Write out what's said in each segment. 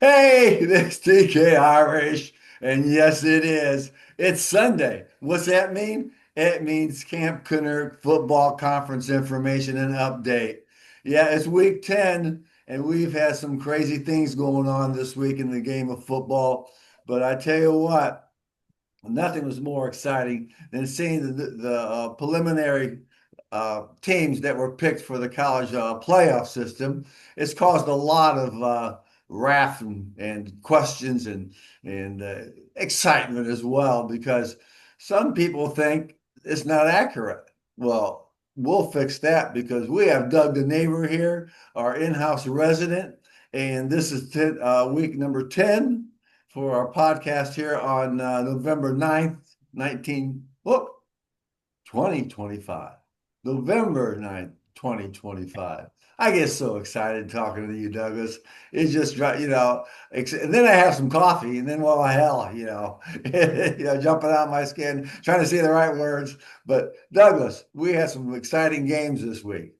Hey, this TK Irish. And yes, it is. It's Sunday. What's that mean? It means Camp Kennerk Football Conference information and update. Yeah, it's week 10, and we've had some crazy things going on this week in the game of football. But I tell you what, nothing was more exciting than seeing the preliminary teams that were picked for the college playoff system. It's caused a lot of wrath and questions and excitement as well because some people think it's not accurate. Well, we'll fix that because we have Doug the neighbor here, our in-house resident, and this is week number 10 for our podcast here on November 9th, 2025. November 9th, 2025. I get so excited talking to you, Douglas. It's just, and then I have some coffee, and then, well, hell, jumping out my skin, trying to say the right words. But, Douglas, we had some exciting games this week.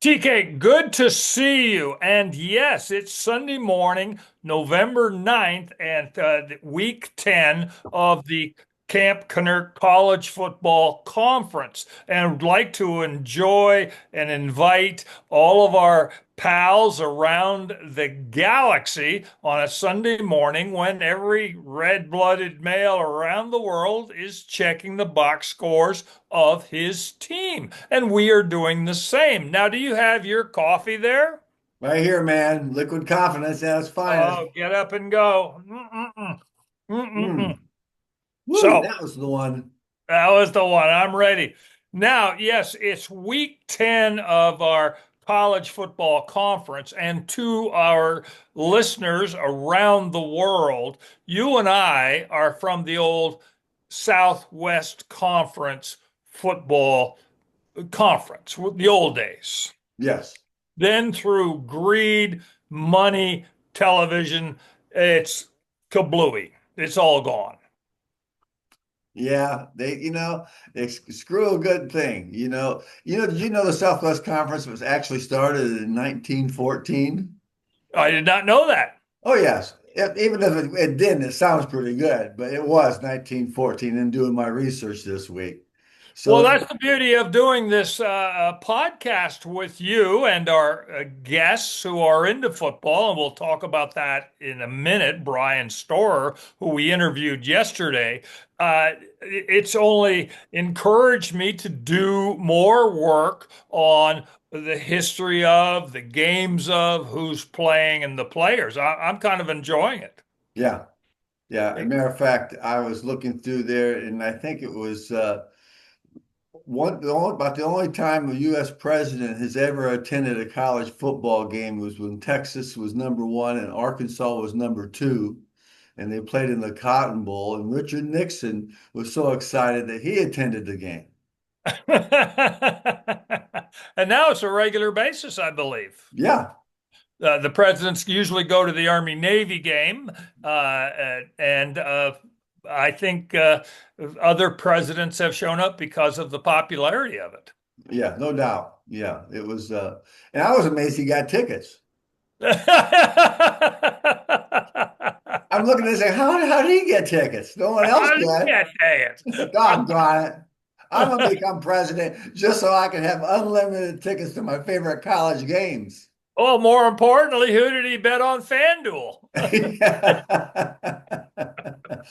TK, good to see you. And yes, it's Sunday morning, November 9th, and week 10 of the Camp Kennerk College Football Conference. And I'd like to enjoy and invite all of our pals around the galaxy on a Sunday morning when every red-blooded male around the world is checking the box scores of his team. And we are doing the same. Now, do you have your coffee there? Right here, man. Liquid confidence at its finest. Oh, get up and go. Mm-mm-mm. Mm-mm-mm. Mm. Woo, So that was the one. that was the one. I'm ready. Now, yes, it's week 10 of our college football conference. And to our listeners around the world, you and I are from the old Southwest Conference football conference, the old days. Yes. Then through greed, money, television, it's kablooey. It's all gone. Yeah, they screw a good thing. Did you know the Southwest Conference was actually started in 1914? I did not know that. Oh, yes. Even if it didn't, it sounds pretty good, but it was 1914 in doing my research this week. Well, So, that's the beauty of doing this podcast with you and our guests who are into football. And we'll talk about that in a minute. Brian Storer, who we interviewed yesterday, it's only encouraged me to do more work on the history of, the games of, who's playing, and the players. I'm kind of enjoying it. yeah, yeah. As a matter of fact, I was looking through there, and I think it was about the only time a U.S. president has ever attended a college football game was when Texas was number one and Arkansas was number two, and they played in the Cotton Bowl. And Richard Nixon was so excited that he attended the game. And now it's a regular basis, I believe. Yeah, The presidents usually go to the Army Navy game, and I think other presidents have shown up because of the popularity of it. yeah, no doubt. Yeah, it was, and I was amazed he got tickets. I'm looking and saying, how did he get tickets? No one else I did. can't say it. Doggone it. I'm gonna become president just so I can have unlimited tickets to my favorite college games. Well, more importantly, who did he bet on FanDuel?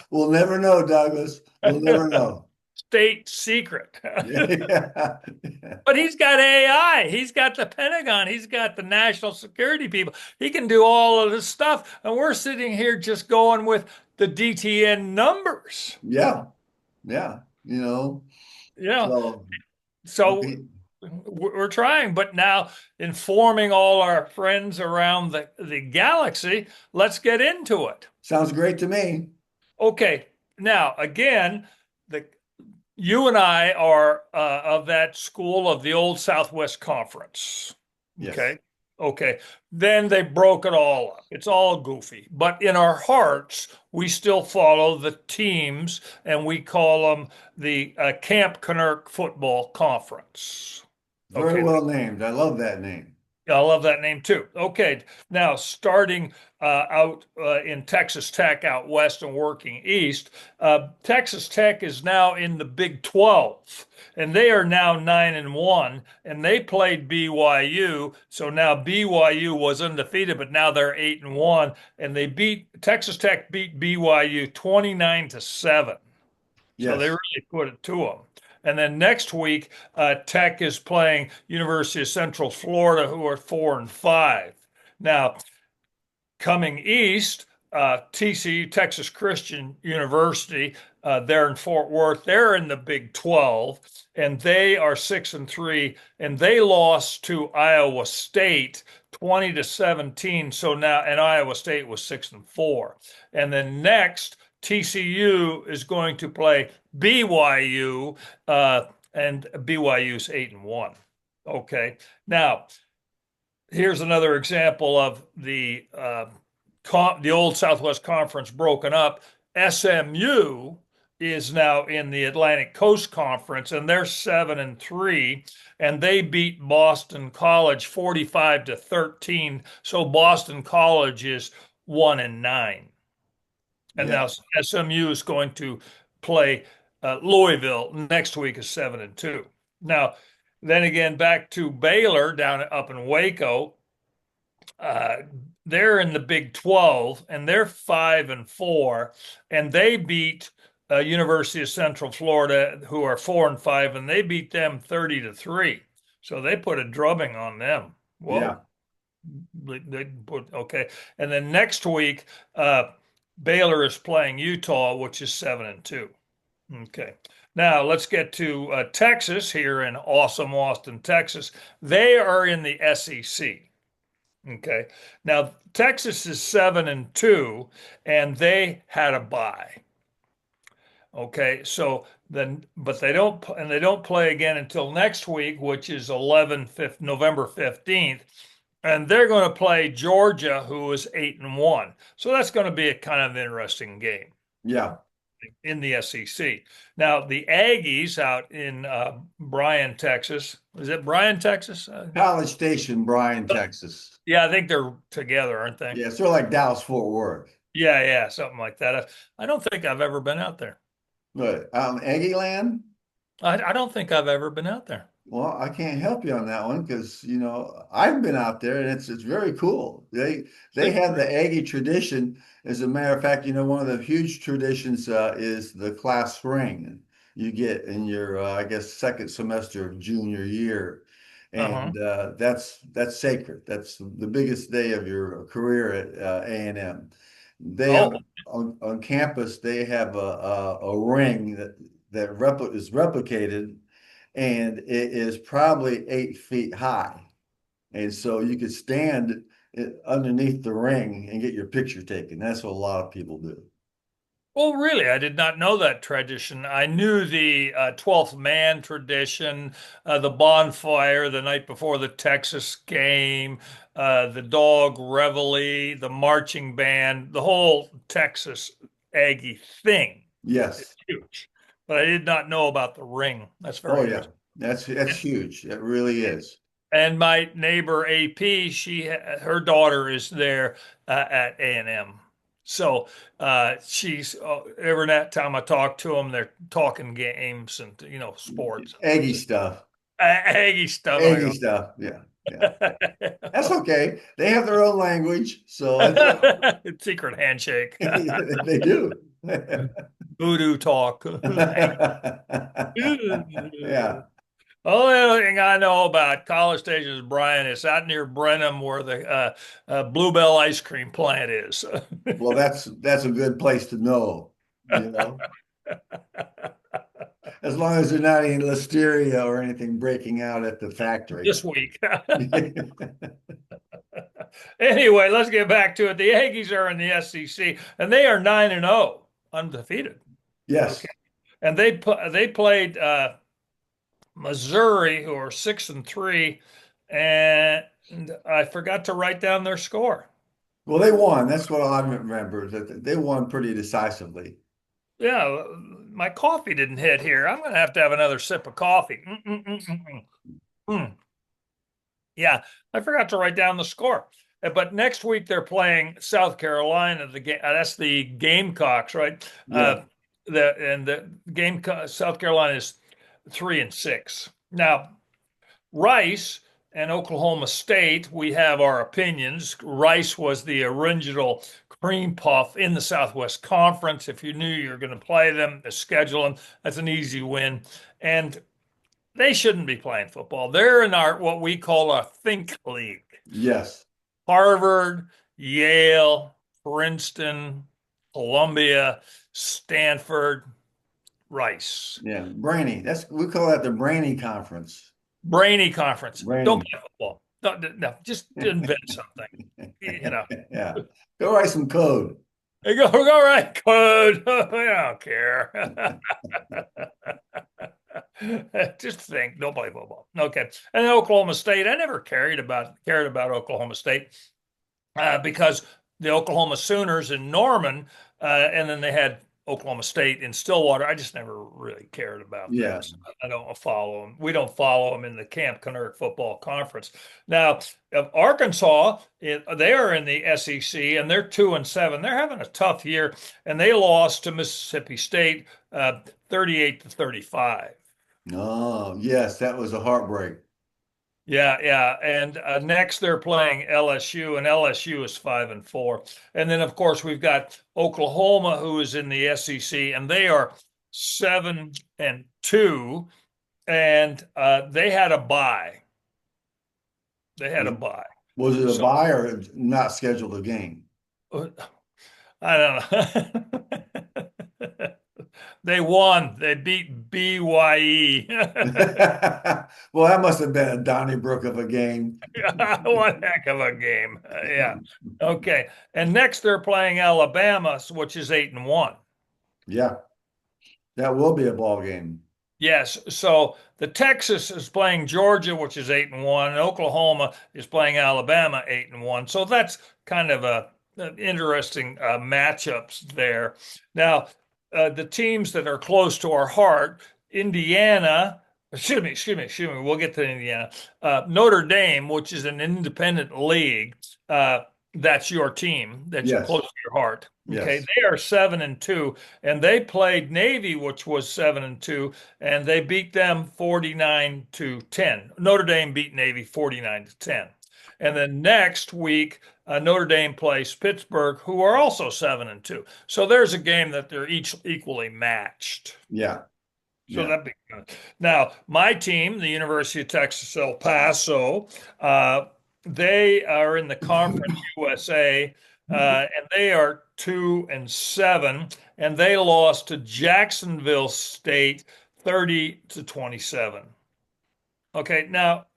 We'll never know, Douglas. We'll never know. State secret. Yeah. But he's got AI. He's got the Pentagon. He's got the national security people. He can do all of this stuff. And we're sitting here just going with the DTN numbers. Yeah. Yeah. You know, So so okay. we're trying, but now informing all our friends around the galaxy, let's get into it. Sounds great to me. Okay. Now, again, the you and I are of that school of the old Southwest Conference. Yes. Okay. Okay. Then they broke it all up. It's all goofy. But in our hearts, we still follow the teams and we call them the Camp Kennerk Football Conference. Very Okay. well named. I love that name. I love that name too. Okay, now starting out in Texas Tech out west and working east, Texas Tech is now in the Big 12, and they are now 9-1, and they played BYU. So now BYU was undefeated, but now they're 8-1, and they beat Texas Tech beat BYU 29-7. So they Yes. really put it to them. And then next week, Tech is playing University of Central Florida, who are 4-5. Now, coming east, TCU, Texas Christian University, they're in Fort Worth. They're in the Big 12, and they are 6-3, and they lost to Iowa State 20-17. So now, and Iowa State was 6-4. And then next, TCU is going to play BYU, and BYU's 8-1. Okay. Now, here's another example of the old Southwest Conference broken up. SMU is now in the Atlantic Coast Conference, and they're 7-3, and they beat Boston College 45-13. So Boston College is 1-9, and Yeah. now SMU is going to play Louisville next week is 7-2. Now, then again, back to Baylor down up in Waco. Uh, they're in the Big 12 and they're 5-4, and they beat University of Central Florida, who are 4-5, and they beat them 30-3. So they put a drubbing on them. Yeah. Whoa. They put okay. And then next week, Baylor is playing Utah, which is 7-2. Okay. Now let's get to Texas here in awesome Austin, Texas. They are in the SEC. Okay. Now Texas is 7-2, and they had a bye. Okay. So then, but they don't play again until next week, which is November 15th. And they're going to play Georgia, who is 8-1. So that's going to be a kind of interesting game Yeah. in the SEC. Now, the Aggies out in Bryan, Texas. Is it Bryan, Texas? College Station, Bryan, Texas. Yeah, I think they're together, aren't they? Yeah, sort of like Dallas Fort Worth. Yeah, yeah, something like that. I don't think I've ever been out there. But Aggie Land. I don't think I've ever been out there. Well, I can't help you on that one because I've been out there and it's very cool. They See? have the Aggie tradition. As a matter of fact, one of the huge traditions is the class ring you get in your I guess second semester of junior year, Uh-huh. and that's sacred. That's the biggest day of your career at A&M. They Oh, on campus they have a ring that is replicated, and it is probably 8 feet high. And so you could stand underneath the ring and get your picture taken. That's what a lot of people do. well, really, I did not know that tradition. I knew the 12th man tradition, the bonfire the night before the Texas game, the dog reveille, the marching band, the whole Texas Aggie thing. It's Yes. huge. But I did not know about the ring. That's Oh very yeah. interesting. That's huge. It really is. And my neighbor AP, her daughter is there at A&M. So she's every time I talk to them, they're talking games and sports. Aggie stuff. Aggie stuff. And Aggie stuff. Yeah. Yeah. That's okay. They have their own language, so it's Secret handshake. they do. Voodoo talk. Yeah. Only other thing I know about College Station is Bryan. It's out near Brenham where the Bluebell ice cream plant is. Well, that's a good place to know, you know, as long as there's not any listeria or anything breaking out at the factory. This week. Anyway, let's get back to it. The Aggies are in the SEC, and they are 9-0, undefeated. Yes. Okay, and they played Missouri, who are 6-3, and I forgot to write down their score. Well, they won. That's what I remember, that they won pretty decisively. Yeah, my coffee didn't hit here. I'm going to have another sip of coffee. Mm. Yeah, I forgot to write down the score. But next week they're playing South Carolina. The game that's the Gamecocks, right? Yeah. The game South Carolina is 3-6. Now Rice and Oklahoma State, we have our opinions. Rice was the original cream puff in the Southwest Conference. If you knew you were going to play them, schedule them, that's an easy win. And they shouldn't be playing football. They're in our what we call a think league. Yes. Harvard, Yale, Princeton, Columbia, Stanford, Rice. Yeah. Brainy. We call that the Brainy Conference. Brainy conference. Don't Brainy. play football. No, no, just invent something. You know, Yeah. Go write some code. they go right code. I don't care. Just think, don't play football. Okay. And Oklahoma State, I never cared about Oklahoma State because the Oklahoma Sooners in Norman, and then they had Oklahoma State in Stillwater. I just never really cared about them. Yeah. So I don't follow them. We don't follow them in the Camp Kennerk Football Conference. Now, Arkansas, they are in the SEC and they're 2-7. They're having a tough year, and they lost to Mississippi State 38-35. Oh, yes, that was a heartbreak. Yeah, yeah. And next they're playing LSU, and LSU is 5-4. And then of course we've got Oklahoma, who is in the SEC, and they are 7-2, and they had a bye. They had Was, a bye. was it a So bye or not scheduled a game? I don't know. They won. They beat BYE. Well, that must have been a Donnybrook of a game. One heck of a game. Yeah. Okay. And next they're playing Alabama, which is 8-1. Yeah, that will be a ball game. Yes. So the Texas is playing Georgia, which is 8-1, and Oklahoma is playing Alabama 8-1. So that's kind of an interesting matchups there. Now, the teams that are close to our heart, Indiana. Excuse me. We'll get to Indiana. Notre Dame, which is an independent league, that's your team, that's your close Yes, to your heart. Okay, yes, they are 7-2, and they played Navy, which was 7-2, and they beat them 49-10. Notre Dame beat Navy 49-10. And then next week, Notre Dame plays Pittsburgh, who are also 7-2. So there's a game that they're each equally matched. yeah, So yeah. that'd be good. Now, my team, the University of Texas El Paso, they are in the Conference USA, and they are 2-7, and they lost to Jacksonville State 30-27. Okay, now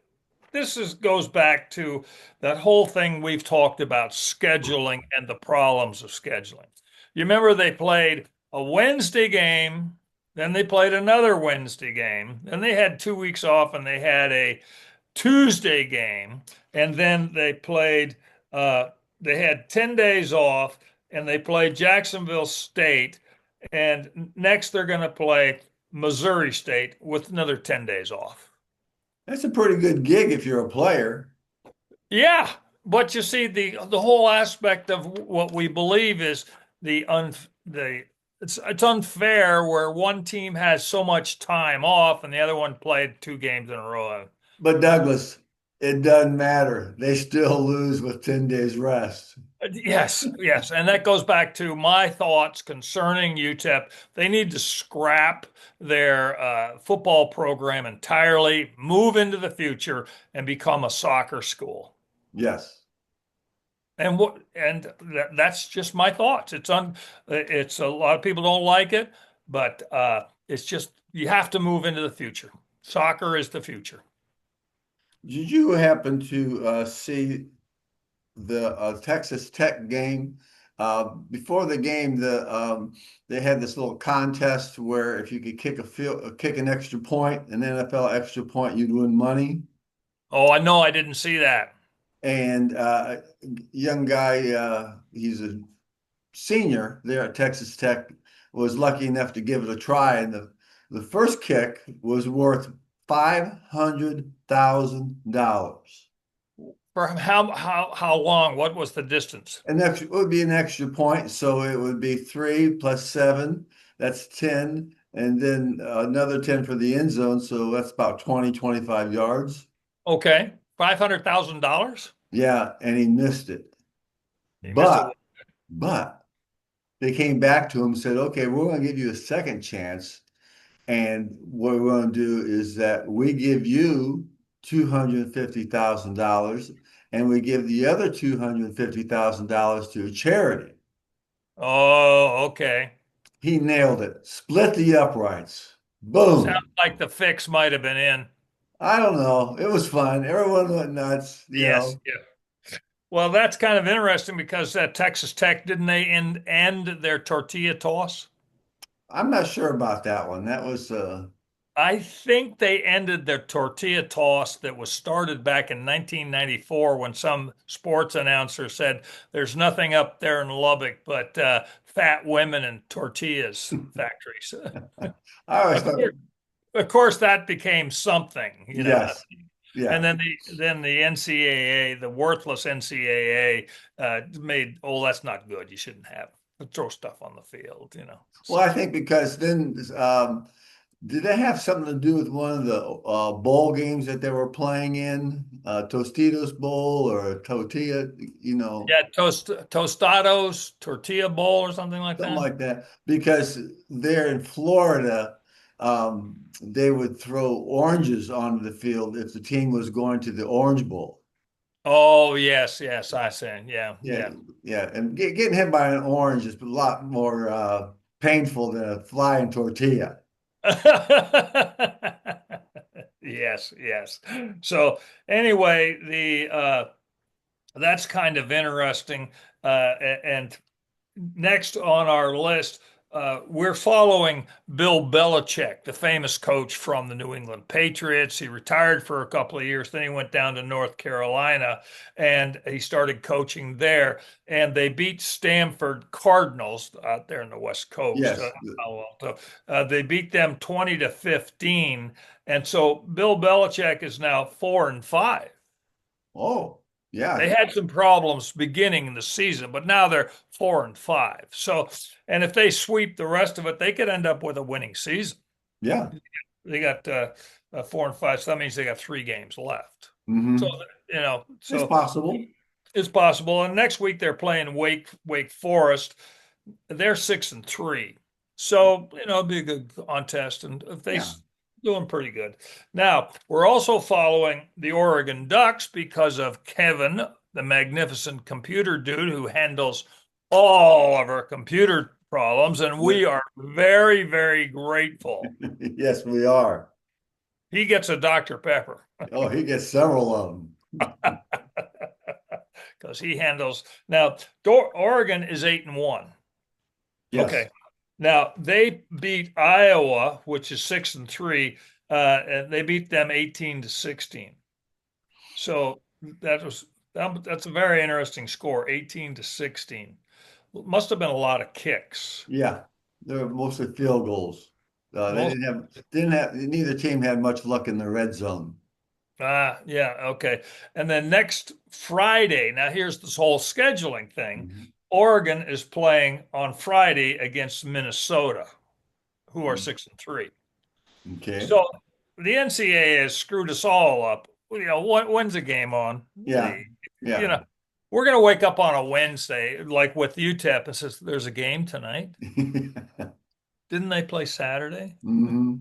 goes back to that whole thing we've talked about scheduling and the problems of scheduling. You remember they played a Wednesday game, then they played another Wednesday game, then they had 2 weeks off and they had a Tuesday game, and then they had 10 days off and they played Jacksonville State, and next they're going to play Missouri State with another 10 days off. That's a pretty good gig if you're a player. Yeah, but you see the whole aspect of what we believe is the it's unfair where one team has so much time off and the other one played 2 games in a row. But Douglas, it doesn't matter. They still lose with 10 days rest. Yes, yes, and that goes back to my thoughts concerning UTEP. They need to scrap their football program entirely, move into the future, and become a soccer school. Yes. That's just my thoughts. It's a lot of people don't like it, but it's just you have to move into the future. Soccer is the future. Did you happen to see the Texas Tech game? Before the game, they had this little contest where if you could kick an extra point, an NFL extra point, you'd win money. Oh, I know I didn't see that. And young guy, he's a senior there at Texas Tech, was lucky enough to give it a try, and the first kick was worth $500,000. For how long? What was the distance? And that would be an extra point. So it would be 3 plus 7. That's 10. And then another 10 for the end zone. So that's about 20, 25 yards. Okay, $500,000. Yeah. And he missed it. He missed it. But they came back to him and said, okay, we're going to give you a second chance. And what we're going to do is that we give you $250,000 and we give the other $250,000 to a charity. Oh, okay. He nailed it. Split the uprights. Sounds Boom. like the fix might have been in. I don't know. It was fun. Everyone went nuts, you Yes, know. yeah. Well, that's kind of interesting because Texas Tech, didn't they end their tortilla toss? I'm not sure about that one. That was I think they ended their tortilla toss that was started back in 1994 when some sports announcer said, "There's nothing up there in Lubbock but fat women and tortillas factories." I always Of thought, course, of course, that became something, yes. and Yeah. then the NCAA, the worthless NCAA, made, oh, that's not good. You shouldn't have throw stuff on the field. Well, So I think because then did that have something to do with one of the bowl games that they were playing in? Tostitos Bowl or Tortilla, you know, yeah, tostados, tortilla bowl or something like something that. like that. Because there in Florida, they would throw oranges onto the field if the team was going to the Orange Bowl. Oh, yes, yes, I see. Yeah, Yeah, yeah. yeah. And getting hit by an orange is a lot more painful than a flying tortilla. Yes, yes. So anyway, the that's kind of interesting. And next on our list, we're following Bill Belichick, the famous coach from the New England Patriots. He retired for a couple of years, then he went down to North Carolina and he started coaching there. And they beat Stanford Cardinals out there in the West Coast. Yes. Palo Alto. They beat them 20-15. And so Bill Belichick is now 4-5. Oh, yeah, They had some problems beginning the season, but now they're 4-5. So, and if they sweep the rest of it, they could end up with a winning season. yeah. They got 4-5, so that means they got 3 games left. So, Hmm. It's so possible. it's possible. And next week they're playing Wake Forest. They're 6-3. So, it'd be a good contest. And if they Yeah. doing pretty good. Now, we're also following the Oregon Ducks because of Kevin, the magnificent computer dude who handles all of our computer problems. And Yeah. we are very, very grateful. Yes, we are. He gets a Dr. Pepper Oh, he gets several of them. because he handles. Now, Oregon is 8-1. Yes. Okay. Now they beat Iowa, which is 6-3, and they beat them 18-16. So that's a very interesting score, 18-16. Must have been a lot of kicks. Yeah. They're mostly field goals. They Most neither team had much luck in the red zone. yeah, okay. And then next Friday, now here's this whole scheduling thing. Mhm. Oregon is playing on Friday against Minnesota, who are 6-3. Okay. So the NCAA has screwed us all up. When's the game on? Yeah. You Yeah. know, we're going to wake up on a Wednesday, like with UTEP, and says there's a game tonight. Didn't they play Saturday? Hmm.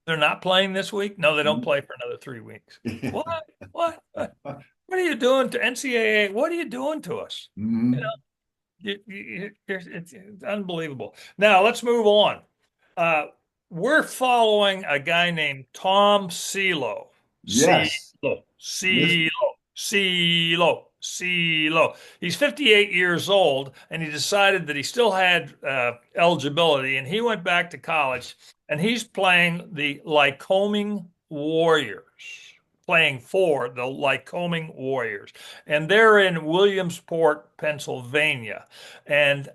They're not playing this week? No, they don't play for another 3 weeks. What? What? What are you doing to NCAA? What are you doing to us? You Hmm. know, it's unbelievable. Now let's move on. Uh, we're following a guy named Tom Celo. Yes. Celo, Miss, Celo, Celo, Celo. He's 58 years old, and he decided that he still had eligibility, and he went back to college, and he's playing the Lycoming Warriors, playing for the Lycoming Warriors, and they're in Williamsport, Pennsylvania, and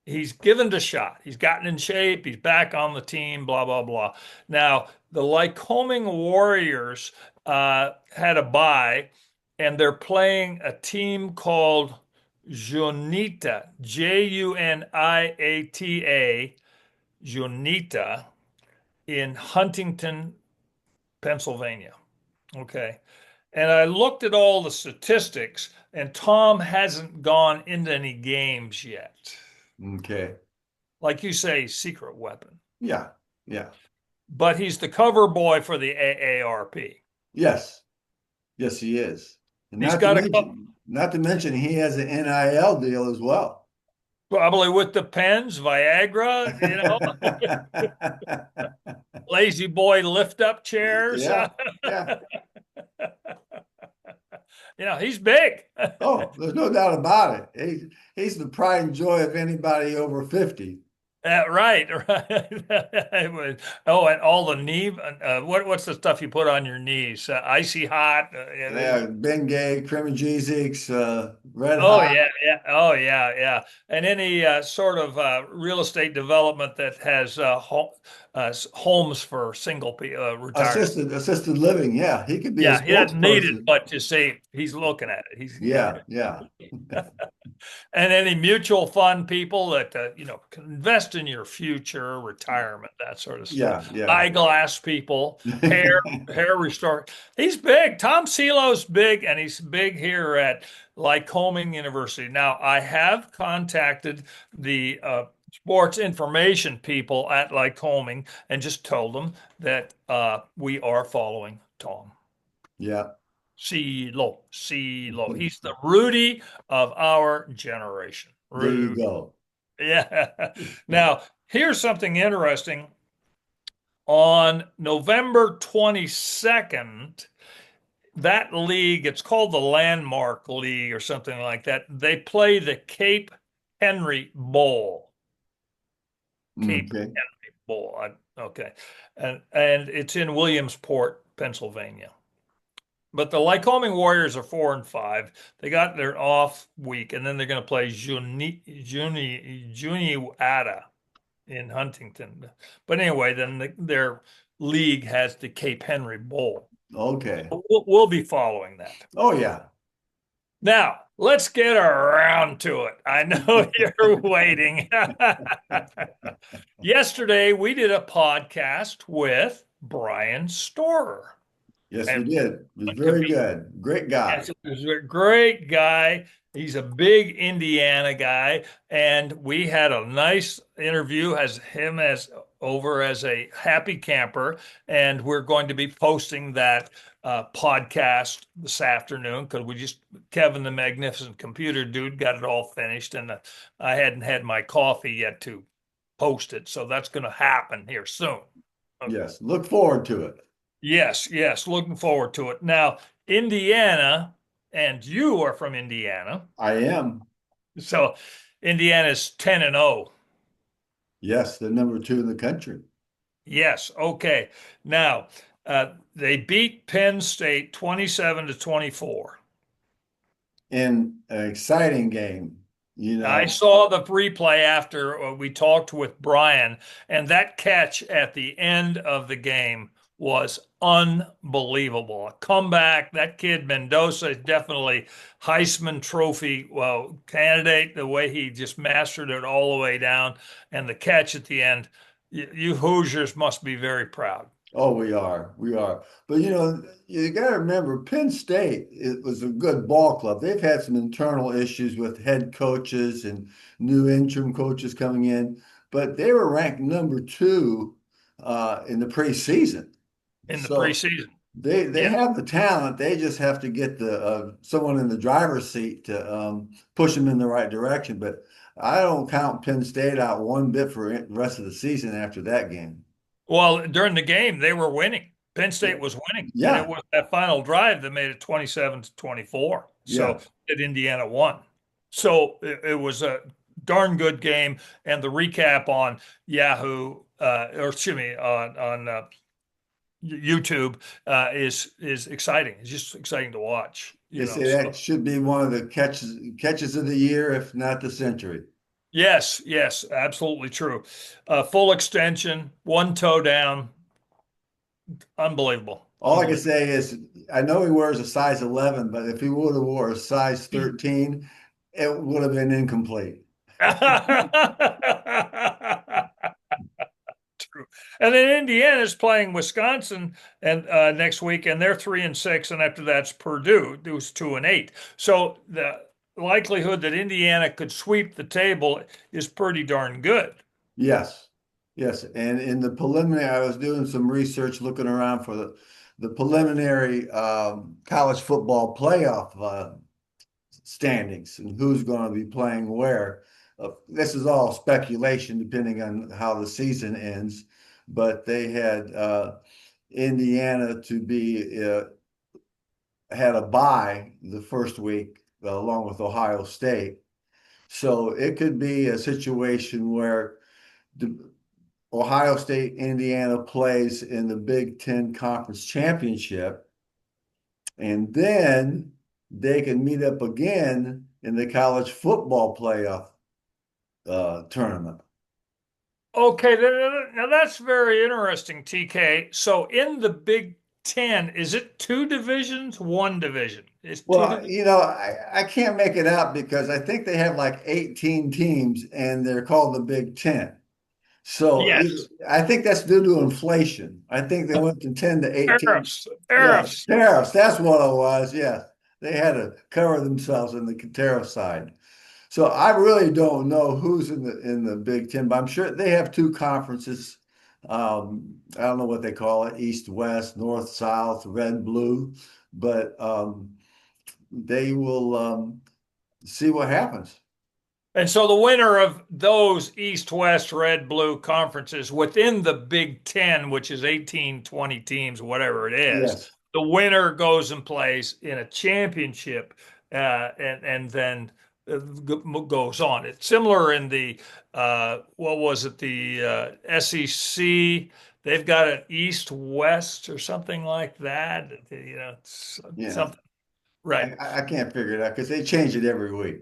he's given it a shot. He's gotten in shape. He's back on the team. Blah blah blah. Now the Lycoming Warriors had a bye, and they're playing a team called Junita, Juniata, Junita in Huntington, Pennsylvania. Okay. And I looked at all the statistics, and Tom hasn't gone into any games yet. Okay. Like you say, secret weapon. Yeah. Yeah. But he's the cover boy for the AARP. Yes. Yes, he is. And He's got a couple, not to mention he has an NIL deal as well. probably with the pens, Viagra, lazy boy lift up chairs. Yeah. Yeah. He's big. Oh, there's no doubt about it. He's the pride and joy of anybody over 50. Right, right. Oh, and all the knee. What's the stuff you put on your knees? Icy hot. Yeah, Bengay, Kremagesics, Red Oh Hot. yeah, yeah. Oh yeah, yeah. And any sort of real estate development that has homes for single retired. Assisted living. Yeah, he could be a Yeah, he doesn't need it, spokesperson. but you see, he's looking at it. He's Yeah, yeah, and any mutual fund people that can invest in your future, retirement, that sort of stuff. yeah, yeah. Eyeglass people, hair restore. He's big. Tom Celo's big, and he's big here at Lycoming University. Now, I have contacted the sports information people at Lycoming and just told them that we are following Tom. Yeah. CeeLo, CeeLo. He's the Rudy of our generation. There you Rudy. go. Yeah. Now, here's something interesting. On November 22nd, that league, it's called the Landmark League or something like that. They play the Cape Henry Bowl. Cape Okay. Henry Bowl. Okay. And it's in Williamsport, Pennsylvania. But the Lycoming Warriors are 4-5. They got their off week, and then they're going to play Juniata in Huntington. But anyway, then their league has the Cape Henry Bowl. Okay. We'll be following that. Oh yeah. Now, let's get around to it. I know you're waiting. Yesterday, we did a podcast with Brian Storer. Yes, we And did. It was very good. Great guy. he's a great guy. He's a big Indiana guy, and we had a nice interview as him as over as a happy camper, and we're going to be posting that podcast this afternoon because Kevin the Magnificent Computer Dude got it all finished, and I hadn't had my coffee yet to post it, so that's going to happen here soon. Okay. Yes. Look forward to it. Yes, yes, looking forward to it. Now, Indiana, and you are from Indiana. I am. So Indiana's 10-0. Yes, the number 2 in the country. Yes, okay. Now, they beat Penn State 27-24. In an exciting game, I saw the replay after we talked with Brian, and that catch at the end of the game was unbelievable. A comeback. That kid Mendoza is definitely Heisman Trophy candidate. The way he just mastered it all the way down, and the catch at the end. You Hoosiers must be very proud. Oh, we are. We are. But you got to remember, Penn State, it was a good ball club. They've had some internal issues with head coaches and new interim coaches coming in, but they were ranked number 2 in the preseason. In the So preseason. they Yeah. have the talent. They just have to get the someone in the driver's seat to push them in the right direction. But I don't count Penn State out one bit for the rest of the season after that game. Well, during the game, they were winning. Penn Yeah. State was winning, and it Yeah. was that final drive that made it 27-24. Yeah. So that Indiana won. So it was a darn good game, and the recap on Yahoo, or excuse me, on YouTube is exciting. It's just exciting to watch. They say So that should be one of the catches of the year, if not the century. yes, yes, absolutely true. Full extension, one toe down, unbelievable. All I can say is I know he wears a size 11, but if he would have wore a size 13, it would have been incomplete. True. And then Indiana's playing Wisconsin and next week, and they're 3-6, and after that's Purdue, who's 2-8. So the likelihood that Indiana could sweep the table is pretty darn good. Yes. Yes. And in the preliminary, I was doing some research looking around for the preliminary college football playoff standings and who's going to be playing where. This is all speculation depending on how the season ends, but they had Indiana to be had a bye the first week along with Ohio State. So it could be a situation where the Ohio State, Indiana plays in the Big Ten Conference Championship, and then they can meet up again in the college football playoff tournament. Okay, now that's very interesting, TK. So in the Big Ten, is it two divisions, one division? Is two Well, divisions? I can't make it out because I think they have like 18 teams and they're called the Big Ten. So Yes. I think that's due to inflation. I think they went from 10 to 18. Tariffs, Yeah, tariffs. tariffs. That's what it was. Yes. They had to cover themselves in the tariff side. So I really don't know who's in the Big Ten, but I'm sure they have two conferences. I don't know what they call it, East, West, North, South, Red, Blue, but they will see what happens. And so the winner of those East, West, Red, Blue conferences within the Big Ten, which is 18, 20 teams, whatever it is, Yes. the winner goes and plays in a championship and then goes on. It's similar in the, what was it, the SEC. They've got an East, West or something like that. Yeah. Something, right. I can't figure it out because they change it every week.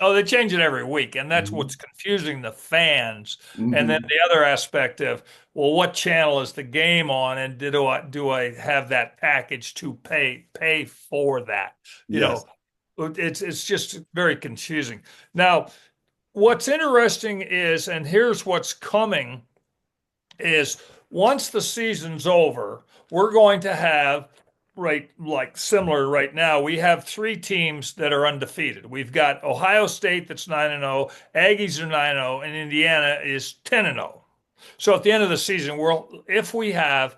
Oh, they change it every week, and that's what's Mhm. confusing the fans. And then Mhm. the other aspect of, well, what channel is the game on, and do I have that package to pay for that? You Yes. know, it's just very confusing. Now, what's interesting is, and here's what's coming is once the season's over, we're going to have right like similar right now. We have three teams that are undefeated. We've got Ohio State that's 9-0, Aggies are 9-0, and Indiana is 10-0. So at the end of the season, if we have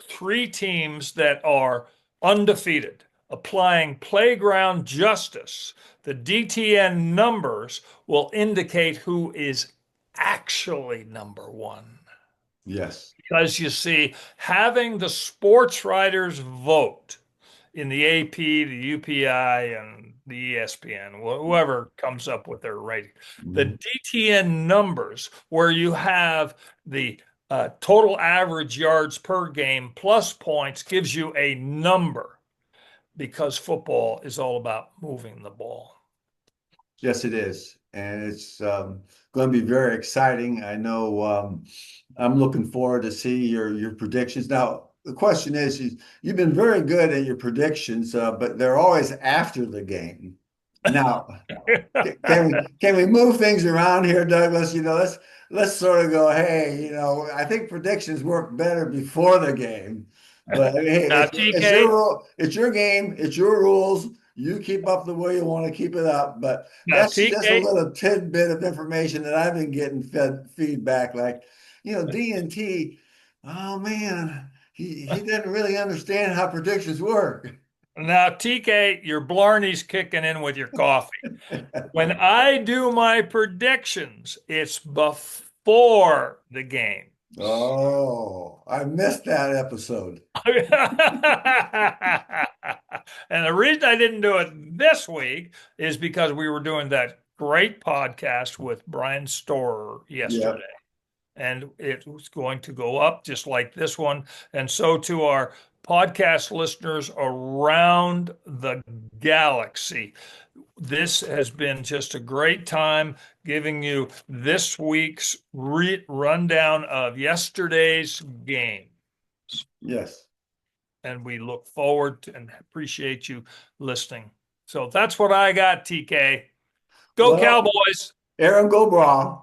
three teams that are undefeated, applying playground justice, the DTN numbers will indicate who is actually number one. Yes. Because you see, having the sports writers vote in the AP, the UPI, and the ESPN, whoever comes up with their rating, the Mhm. DTN numbers, where you have the total average yards per game plus points, gives you a number because football is all about moving the ball. Yes, it is. And it's going to be very exciting. I know I'm looking forward to see your predictions. Now, the question is, you've been very good at your predictions, but they're always after the game. Now, can we move things around here, Douglas? Let's sort of go, hey, I think predictions work better before the game. But hey, Now, it's your TK, rule, it's your game, it's your rules. You keep up the way you want to keep it up. But now that's just a TK, little tidbit of information that I've been getting fed feedback. Like, D&T, oh man, he didn't really understand how predictions work. now TK, your Blarney's kicking in with your coffee. When I do my predictions, it's before the game. Oh, I missed that episode. And the reason I didn't do it this week is because we were doing that great podcast with Brian Storer yesterday. Yep. And it was going to go up just like this one. And so to our podcast listeners around the galaxy. This has been just a great time giving you this week's rundown of yesterday's game. Yes. and we look forward to and appreciate you listening. So that's what I got, TK. Go Well, Cowboys. Aaron, go Bra.